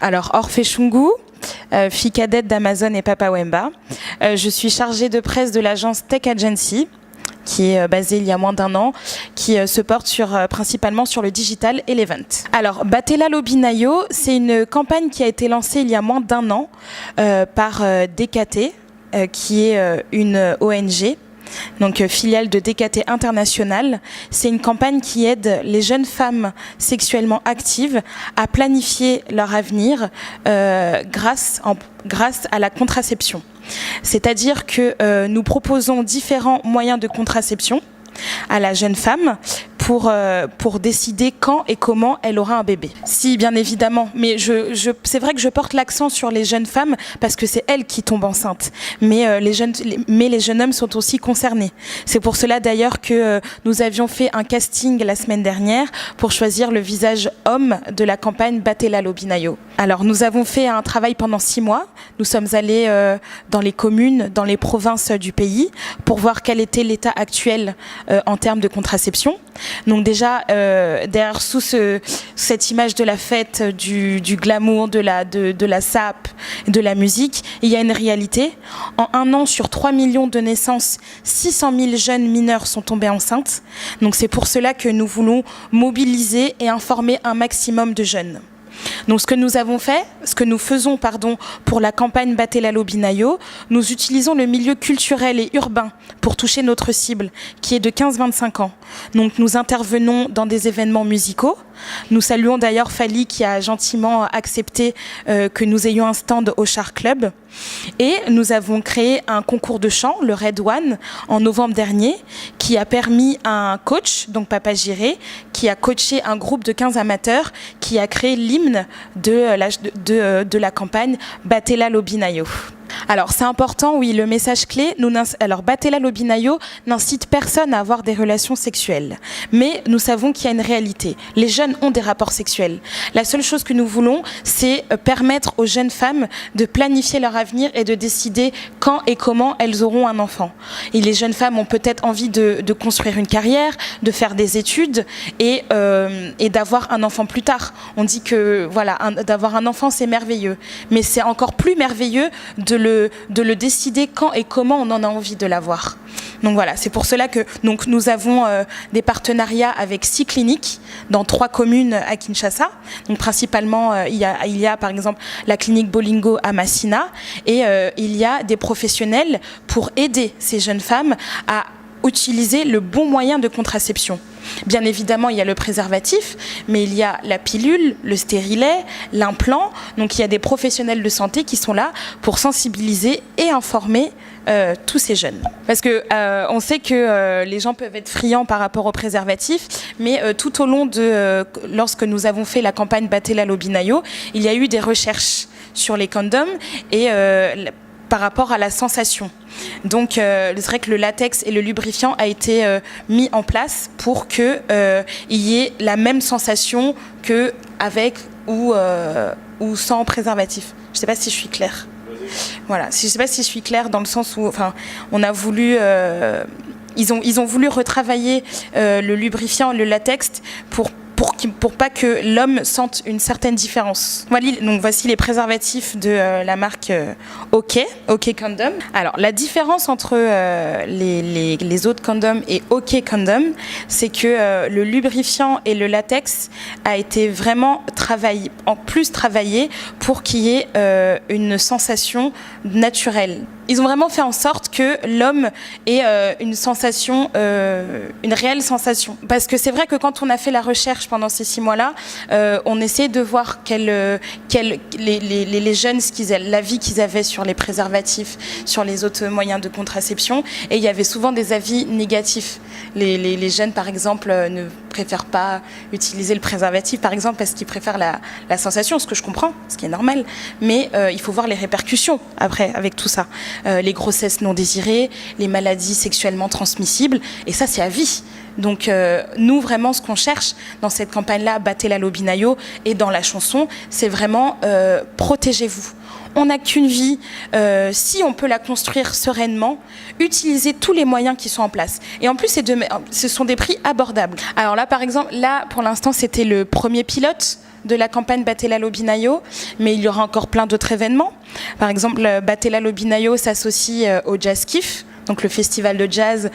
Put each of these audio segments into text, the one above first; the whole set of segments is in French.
Alors, Orphée Shungu, fille cadette d'Amazon et Papa Wemba. Je suis chargée de presse de l'agence Tech Agency, qui est basée il y a moins d'un an, qui se porte principalement sur le digital et l'event. Alors, Batela Lobinayo, c'est une campagne qui a été lancée il y a moins d'un an par DKT, qui est une ONG. Donc filiale de DKT International. C'est une campagne qui aide les jeunes femmes sexuellement actives à planifier leur avenir grâce à la contraception. C'est-à-dire que nous proposons différents moyens de contraception à la jeune femme pour décider quand et comment elle aura un bébé. Si, bien évidemment, mais c'est vrai que je porte l'accent sur les jeunes femmes parce que c'est elles qui tombent enceintes. Mais les jeunes hommes sont aussi concernés. C'est pour cela d'ailleurs que nous avions fait un casting la semaine dernière pour choisir le visage homme de la campagne Batela Lobinayo. Alors nous avons fait un travail pendant 6 mois. Nous sommes allés dans les communes, dans les provinces du pays pour voir quel était l'état actuel en termes de contraception. Donc déjà, derrière cette image de la fête, du glamour, de la sape, de la musique, il y a une réalité. En 1 an, sur 3 millions de naissances, 600 000 jeunes mineurs sont tombés enceintes. Donc c'est pour cela que nous voulons mobiliser et informer un maximum de jeunes. Donc ce que nous faisons pour la campagne Batela Lobinayo, nous utilisons le milieu culturel et urbain pour toucher notre cible, qui est de 15-25 ans. Donc nous intervenons dans des événements musicaux. Nous saluons d'ailleurs Fali qui a gentiment accepté que nous ayons un stand au Char Club. Et nous avons créé un concours de chant, le Red One, en novembre dernier, qui a permis à un coach, donc Papa Giré, qui a coaché un groupe de 15 amateurs, qui a créé l'hymne de la campagne Batela Lobinayo. Alors c'est important, oui, le message clé, alors Batela Lobinayo n'incite personne à avoir des relations sexuelles. Mais nous savons qu'il y a une réalité. Les jeunes ont des rapports sexuels. La seule chose que nous voulons, c'est permettre aux jeunes femmes de planifier leur avenir et de décider quand et comment elles auront un enfant. Et les jeunes femmes ont peut-être envie de construire une carrière, de faire des études et d'avoir un enfant plus tard. On dit que voilà, d'avoir un enfant, c'est merveilleux. Mais c'est encore plus merveilleux de le décider quand et comment on en a envie de l'avoir. Donc voilà, c'est pour cela que nous avons des partenariats avec 6 cliniques dans 3 communes à Kinshasa. Donc principalement, il y a par exemple la clinique Bolingo à Massina et il y a des professionnels pour aider ces jeunes femmes à utiliser le bon moyen de contraception. Bien évidemment, il y a le préservatif, mais il y a la pilule, le stérilet, l'implant. Donc il y a des professionnels de santé qui sont là pour sensibiliser et informer tous ces jeunes. Parce que on sait que les gens peuvent être friands par rapport au préservatif, mais tout au long lorsque nous avons fait la campagne Batela Lobinayo, il y a eu des recherches sur les condoms et par rapport à la sensation. Donc c'est vrai que le latex et le lubrifiant a été mis en place pour qu'il y ait la même sensation qu'avec ou sans préservatif. Je ne sais pas si je suis claire. Voilà, je ne sais pas si je suis claire dans le sens où on a voulu... Ils ont voulu retravailler le lubrifiant, le latex pour pas que l'homme sente une certaine différence. Donc voici les préservatifs de la marque OK Condom. Alors la différence entre les autres condoms et OK Condom, c'est que le lubrifiant et le latex a été vraiment travaillé pour qu'il y ait une sensation naturelle. Ils ont vraiment fait en sorte que l'homme ait une sensation, une réelle sensation. Parce que c'est vrai que quand on a fait la recherche pendant ces 6 mois-là, on essayait de voir les jeunes, l'avis qu'ils avaient sur les préservatifs, sur les autres moyens de contraception. Et il y avait souvent des avis négatifs. Les jeunes, par exemple, ne préfèrent pas utiliser le préservatif, par exemple, parce qu'ils préfèrent la sensation, ce que je comprends, ce qui est normal. Mais il faut voir les répercussions après, avec tout ça. Les grossesses non désirées, les maladies sexuellement transmissibles, et ça c'est à vie. Donc nous, vraiment, ce qu'on cherche dans cette campagne-là, Battez la Lobinayo, et dans la chanson, c'est vraiment protégez-vous. On n'a qu'une vie, si on peut la construire sereinement, utilisez tous les moyens qui sont en place. Et en plus, ce sont des prix abordables. Alors là, par exemple, là, pour l'instant, c'était le premier pilote de la campagne Battez la Lobinayo, mais il y aura encore plein d'autres événements. Par exemple, Battez la Lobinayo s'associe au Jazz Kiff, donc le festival de jazz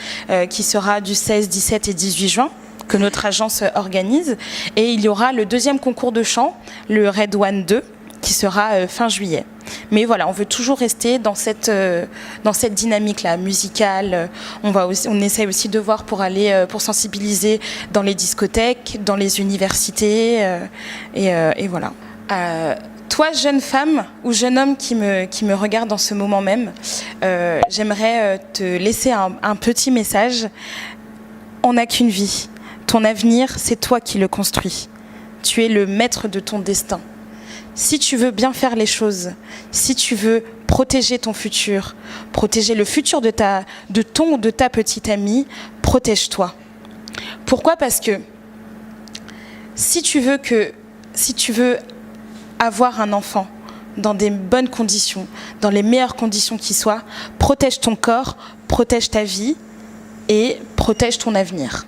qui sera du 16, 17 et 18 juin, que notre agence organise. Et il y aura le deuxième concours de chant, le Red One 2, qui sera fin juillet. Mais voilà, on veut toujours rester dans cette dynamique-là, musicale. On essaie aussi de voir pour sensibiliser dans les discothèques, dans les universités, et voilà. Toi, jeune femme ou jeune homme qui me regarde dans ce moment même, j'aimerais te laisser un petit message. On n'a qu'une vie. Ton avenir, c'est toi qui le construis. Tu es le maître de ton destin. Si tu veux bien faire les choses, si tu veux protéger ton futur, protéger le futur de ta petite amie, protège-toi. Pourquoi ? Parce que si tu veux avoir un enfant dans des bonnes conditions, dans les meilleures conditions qui soient, protège ton corps, protège ta vie et protège ton avenir.